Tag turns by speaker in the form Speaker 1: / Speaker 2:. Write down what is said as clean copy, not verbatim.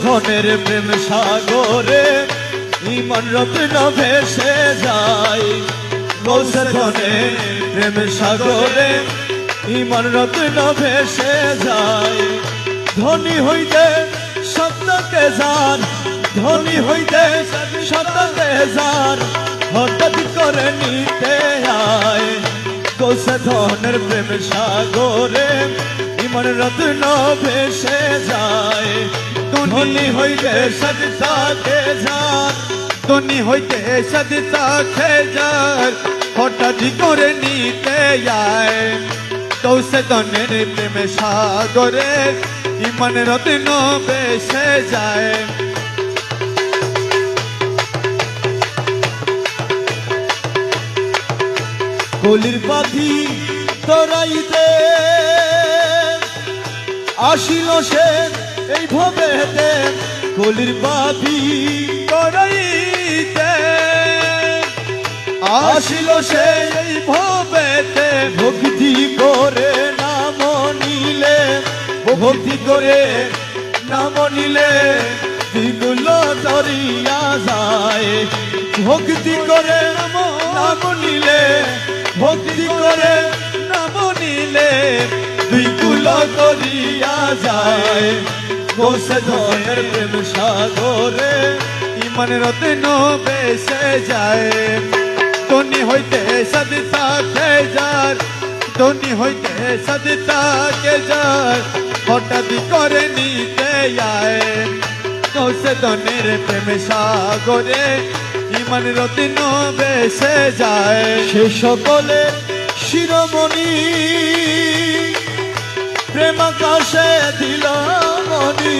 Speaker 1: ধনের প্রেম সাগরে ইমান রত্ন ভেসে যায়। ধনের প্রেম সাগরে ইমান রত্ন ভেসে যায়। ধনী হইতে সত্যকে যান, ধনী হইতে সত্যকে যান, হঠাৎ করে নিতে আয়। ধনের প্রেম সাগরে ইমান রত্ন ভেসে যায়। ধনী হইতে সৎসাকে যান, ধনী হইতে সৎসাকে যান, হঠাৎ করে নিতে আয়। ধনের প্রেম সাগরে ইমান রত্ন ভেসে যায়। কলির পাখি তরাইতে আসিল সে এই ভবেতে, কলির পাখি তরাইতে আসিল সে এই ভবেতে। ভক্তি করে নাম নিলে, ভক্তি করে নাম নিলে দিগুলো তরিয়া যায়। ভক্তি করে নাম নিলে, ভক্তি করে নাম নিলে দিগুলো তরিয়া যায়। ধনের প্রেম সাগরে ইমান রত্ন ভেসে যায়। ধনী হইতে সৎসাকে যার, ধনী হইতে সৎসাকে যার, হঠাৎ করে নিতে আয়। ধনের প্রেম সাগরে ইমান রত্ন ভেসে যায়। সে সকলে শিরোমণি প্রেম আকাশে দিল মনি,